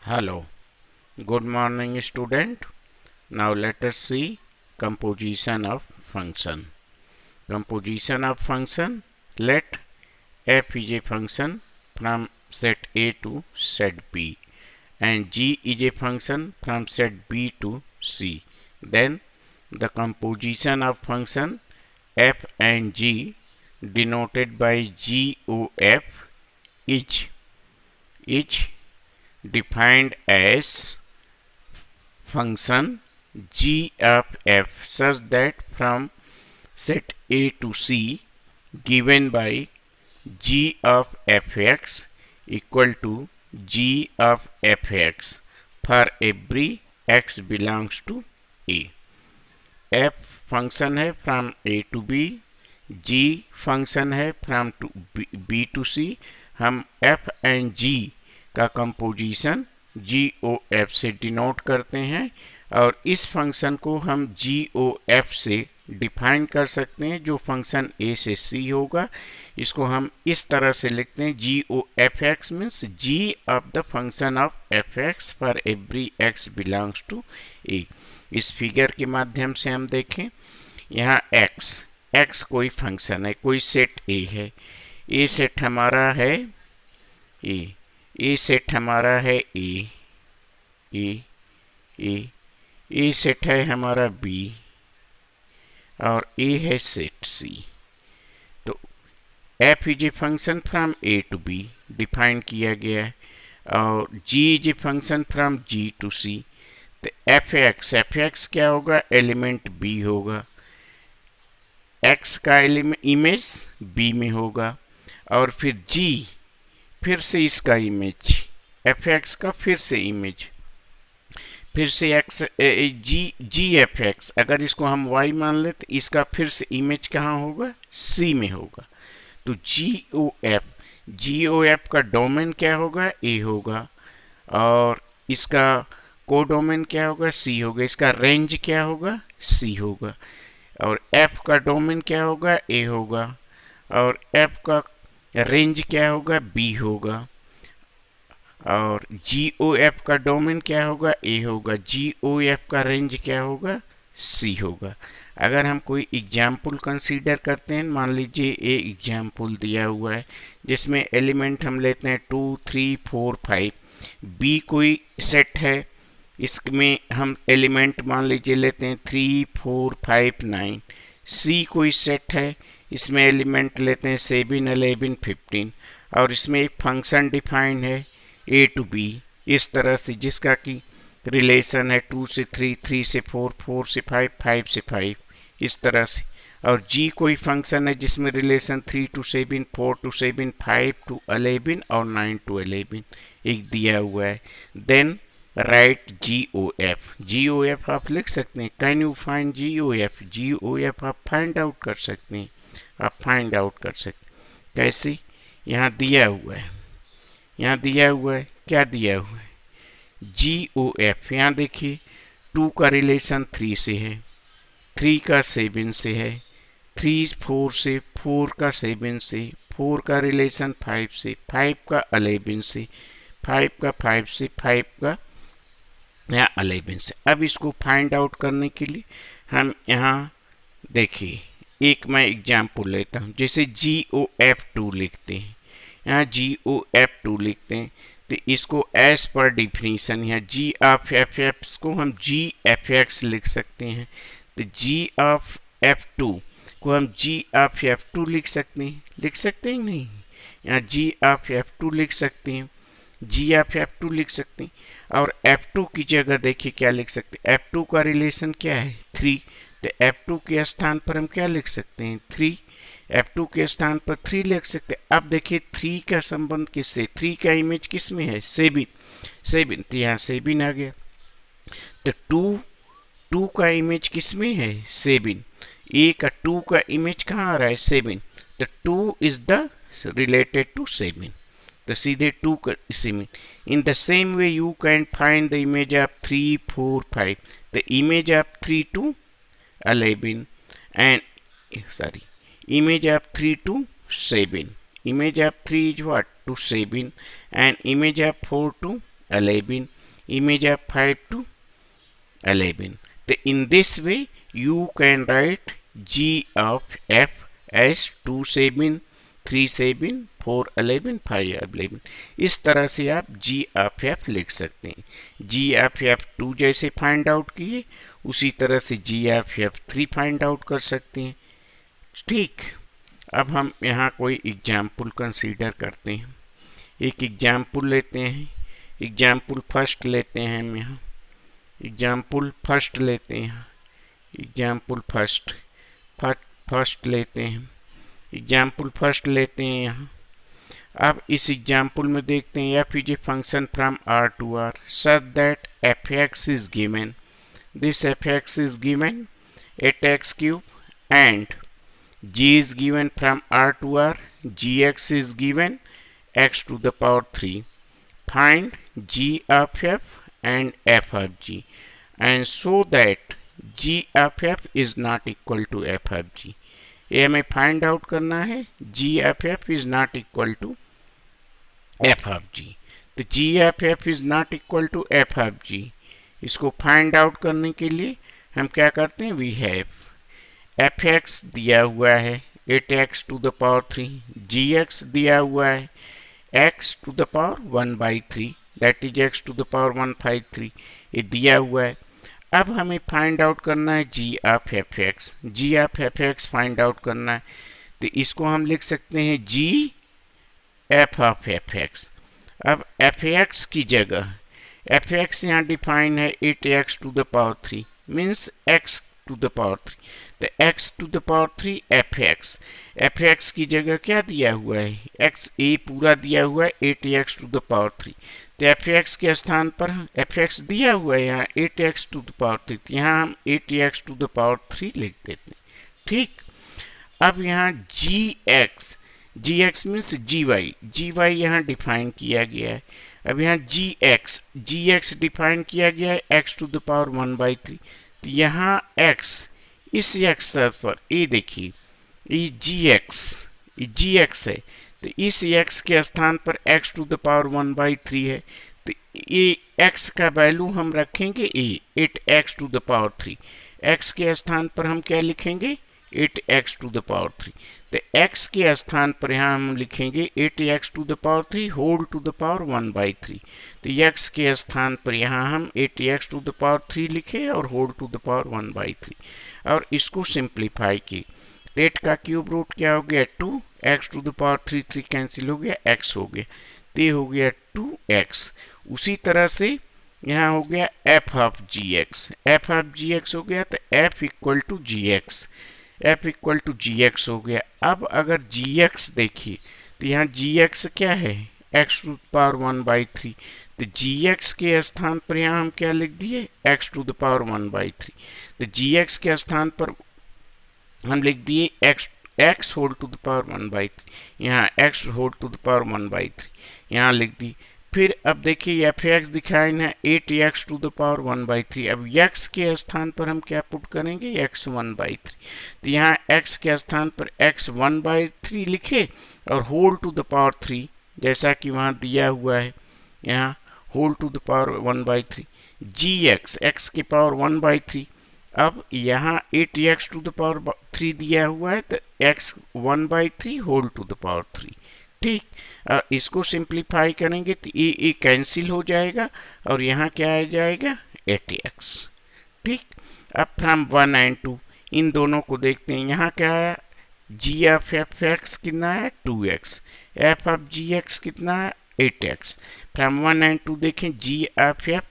Hello, good morning student. Now let us see composition of function. Composition of function. Let f is a function from set A to set B and g is a function from set B to C. Then the composition of function f and g denoted by GOF is defined as function g of f such that from set A to C given by g of fx equal to g of fx for every x belongs to A. f function है from A to B, g function है from B to C. हम f and g का composition g ओ f से denote करते हैं और इस function को हम जी ओ एफ से डिफाइन कर सकते हैं जो फंक्शन ए से सी होगा. इसको हम इस तरह से लिखते हैं g O f x means g of the function of F x for every x belongs to A. इस फिगर के माध्यम से हम देखें, यहाँ x कोई फंक्शन है, कोई सेट ए है. ए सेट हमारा है ए सेट हमारा है ए सेट है हमारा बी और ए है सेट सी. तो f is a function from A to B define किया गया है और g is a function from G to C. तो एफ एक्स क्या होगा, एलिमेंट बी होगा, x का इमेज b में होगा और फिर g फिर से इसका इमेज एफ एक्स का फिर से इमेज फिर से एक्स जी एफ एक्स. अगर इसको हम y मान ले तो इसका फिर से इमेज कहाँ होगा, c में होगा. तो जी ओ एफ का डोमेन क्या होगा, a होगा और इसका कोडोमेन क्या होगा, सी होगा. इसका रेंज क्या होगा, सी होगा और एफ का डोमेन क्या होगा, ए होगा और एफ का रेंज क्या होगा, बी होगा और जी ओ एफ का डोमेन क्या होगा, ए होगा. जी ओ एफ का रेंज क्या होगा, सी होगा. अगर हम कोई एग्जाम्पल कंसीडर करते हैं, मान लीजिए एक एग्जाम्पल दिया हुआ है जिसमें एलिमेंट हम लेते हैं 2, 3, 4, 5. बी कोई सेट है, इसमें हम एलिमेंट मान लीजिए लेते हैं 3, 4, 5, 9. सी कोई सेट है, इसमें एलिमेंट लेते हैं 7, 11, 15 और इसमें एक फंक्शन डिफाइन है ए टू बी इस तरह से जिसका कि रिलेशन है 2 से 3, 3 से 4, 4 से 5, 5 से 5 इस तरह से. और जी कोई फंक्शन है जिसमें रिलेशन 3 to 7, 4 to 7, 5 to 11 और 9 to 11 एक दिया हुआ है. देन राइट जी ओ एफ आप लिख सकते हैं. Can you find G O F आप फाइंड आउट कर सकते हैं. कैसे, यहाँ दिया हुआ है क्या दिया हुआ है, जी ओ एफ. यहाँ देखिए 2 का रिलेशन 3 से है, 3 का 7 से है, 3 4 से, 4 का 7 से, 4 का रिलेशन 5 से, 5 का 11 से, 5 का 5 से, 5 का यहाँ 11 से. अब इसको फाइंड आउट करने के लिए हम यहाँ देखिए एक मैं एग्जाम्पल लेता हूँ. जैसे GOF2 लिखते हैं, यहाँ GOF2 लिखते हैं तो इसको एज पर डिफिनीशन यहाँ जी ऑफ एफ एक्स को हम जी एफ एक्स लिख सकते हैं. तो जी ऑफ F2 को हम जी ऑफ F2 लिख सकते हैं नहीं, यहाँ जी ऑफ F2 लिख सकते हैं, जी ऑफ F2 लिख सकते हैं और F2 की जगह देखिए क्या लिख सकते हैं. F2 का रिलेशन क्या है, 3. तो F2 के स्थान पर हम क्या लिख सकते हैं, 3. F2 के स्थान पर 3 लिख सकते हैं. अब देखिए 3 का संबंध किससे, 3 का इमेज किस में है, 7. तो यहाँ 7 आ गया. तो 2 का इमेज किस में है, 7. ए का 2 का इमेज कहाँ आ रहा है, 7. तो 2 इज द रिलेटेड टू 7. तो सीधे 2 का इसी में. In the same way you can find the image of 3, 4, 5. The image of 3 to 11 and image of 3 to 7. Image of 3 is what, to 7 and image of 4 to 11, image of 5 to 11. So in this way you can write g of f as 2 7 3 7 4 11 5 11. इस तरह से आप g of f लिख सकते हैं. g of f 2 जैसे find out किए उसी तरह से g of f 3 find out कर सकते हैं. ठीक, अब हम यहाँ कोई एग्जाम्पल कंसीडर करते हैं. एक एग्जाम्पल लेते हैं. एग्जाम्पल फर्स्ट लेते हैं हम यहाँ. एग्जाम्पल फर्स्ट लेते हैं. एग्जाम्पल फर्स्ट लेते हैं. एग्जाम्पल फर्स्ट लेते हैं यहाँ. अब इस एग्जाम्पल में देखते हैं f is a function from r to r such that fx is given. This fx is given 8x cube and g is given from r to r. gx is given x to the power 3. Find g of f and f of g and so that g of f is not equal to f of g. ये हमें find out करना है. g of f is not equal to f of g. तो g of f is not equal to f of g. इसको find out करने के लिए हम क्या करते हैं, वी हैव fx दिया हुआ है 8x to the power 3, gx दिया हुआ है x to the power 1/3 that is x to the power 153 ये दिया हुआ है. अब हमें फाइंड आउट करना है g of fx. g of fx find out करना है तो इसको हम लिख सकते हैं g f of fx. अब fx की जगह fx यहाँ डिफाइन है 8x to the power 3 means x to the power 3. तो x to the power 3 fx की जगह क्या दिया हुआ है, x a पूरा दिया हुआ है 8x to the power 3. तो fx के स्थान पर fx दिया हुआ है यहाँ 8x to the power 3. तो यहाँ हम 8x to the power 3 लिख देते हैं. ठीक, अब यहाँ gx मीन्स gy यहाँ डिफाइन किया गया है. अब यहाँ gx डिफाइन किया गया है x to the power 1/3. तो यहाँ x इस x पर ये देखिए ये gx है तो इस x के स्थान पर x to the power 1/3 है. तो ये x का वैल्यू हम रखेंगे 8x to the power 3. x के स्थान पर हम क्या लिखेंगे 8x to the power 3. तो x के स्थान पर यहाँ हम लिखेंगे 8x to the power 3 whole to the power 1/3. तो x के स्थान पर यहाँ हम 8x to the power 3 लिखे और whole to the power 1/3 और इसको सिंप्लीफाई की. 8 का क्यूब रूट क्या हो गया 2, x to the power 3 cancel हो गया, x हो गया तो ये हो गया 2x. उसी तरह से यहाँ हो गया f of gx हो गया तो f इक्वल टू gx हो गया. अब अगर gx देखिए तो यहाँ gx क्या है x to the power 1/3. तो gx के स्थान पर यहाँ हम क्या लिख दिए x to the power 1/3. तो gx के स्थान पर हम लिख दिए x whole to the power 1/3. यहाँ x whole to the power 1/3 यहाँ लिख दी. फिर अब देखिए fx दिखाइन है 8x टू द पावर 1/3. अब x के स्थान पर हम क्या पुट करेंगे x 1/3. तो यहाँ x के स्थान पर x 1/3 लिखे और होल टू द पावर 3 जैसा कि वहाँ दिया हुआ है यहाँ whole to the power 1/3 gx x की पावर 1/3. अब यहाँ 8x टू द पावर 3 दिया हुआ है तो x 1/3 whole to the power 3. ठीक, इसको सिंप्लीफाई करेंगे तो ये कैंसिल हो जाएगा और यहाँ क्या आ जाएगा 8x. ठीक, अब फ्रॉम 1 and 2 इन दोनों को देखते हैं. यहाँ क्या है g of fx कितना है 2x, f of gx कितना है 8x. फ्रॉम 1 and 2 देखें g of f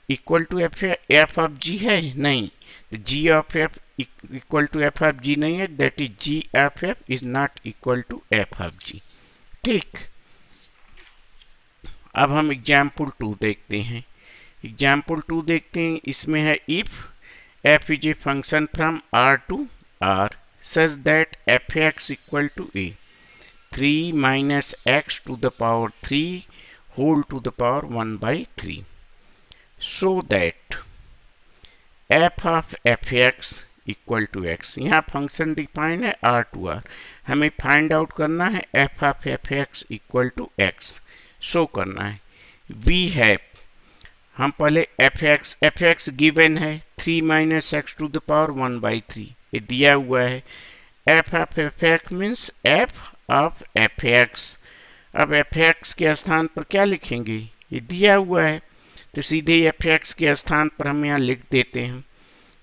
equal to f of g है नहीं, तो g of f equal to f of g नहीं है, that is g of f is not equal to f of g. ठीक, अब हम example 2 देखते हैं. एग्जाम्पल 2 देखते हैं, इसमें है if f is a function from r to r such that fx equal to a 3 minus x to the power 3 whole to the power 1/3 so that f of fx equal to x. यहाँ function define है r to r. हमें find out करना है f of fx equal to x. Show करना है we have, हम पहले F x given है 3 minus X to the power 1/3, ये दिया हुआ है। F of F x means F of F X. अब एफ एक्स के स्थान पर क्या लिखेंगे, ये दिया हुआ है, तो सीधे एफ एक्स के स्थान पर हम यहाँ लिख देते हैं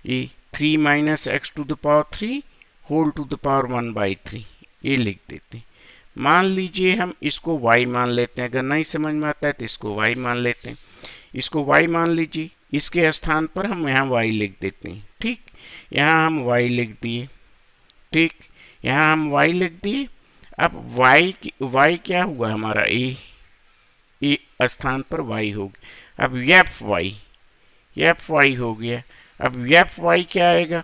ये 3 minus X to the power 3 whole to the power 1/3, ये लिख देते हैं। मान लीजिए हम इसको y मान लेते हैं, अगर नहीं समझ में आता है तो इसको y मान लेते हैं। इसको y मान लीजिए, इसके स्थान पर हम यहाँ y लिख देते हैं। ठीक, यहाँ हम y लिख दिए। ठीक, यहाँ हम y लिख दिए। अब y क्या हुआ हमारा, ए स्थान पर y हो गया। अब एफ वाई हो गया। अब एफ वाई क्या आएगा,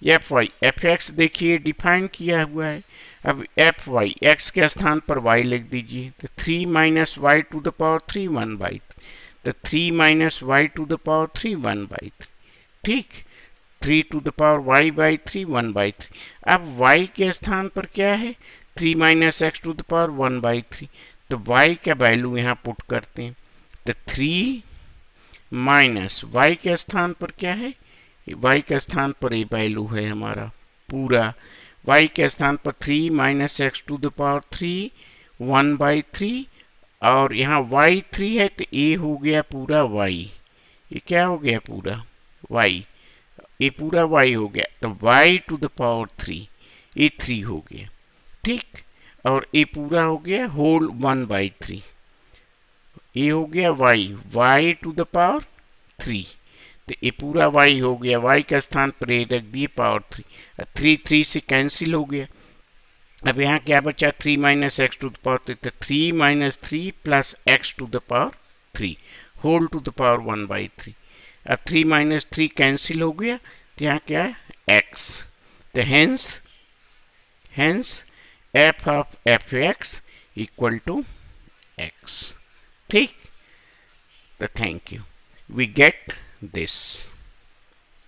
एफ वाई एफ एक्स देखिए डिफाइन किया हुआ है। अब एफ वाई एक्स के स्थान पर y लिख दीजिए, तो 3 minus Y to the power 3 1/3, तो 3 minus Y to the power 3 1/3। ठीक, 3 टू द पावर y/3 1/3। अब y के स्थान पर क्या है, 3 minus X to the power 1/3, तो y का वैल्यू यहाँ पुट करते हैं, तो 3 माइनस y के स्थान पर क्या है, y के स्थान पर ये वैल्यू है हमारा पूरा, y के स्थान पर 3 minus X to the power 3 1/3, और यहाँ y 3 है तो ये हो गया पूरा y, ये क्या हो गया पूरा y, ये पूरा y हो गया, तो y टू द पावर 3 ये 3 हो गया। ठीक, और ये पूरा हो गया होल 1/3, ये हो गया y टू द पावर 3, तो ये पूरा y हो गया, y का स्थान पर ये रख दिए पावर 3, 3 से कैंसिल हो गया। अब यहाँ क्या बचा, 3 minus X to the power 3, तो 3 minus 3 plus X to the power 3 whole to the power 1/3। अब 3 माइनस 3 कैंसिल हो गया, तो यहाँ क्या है x, तो hence F of F X equal to x। ठीक, तो thank you, we get this।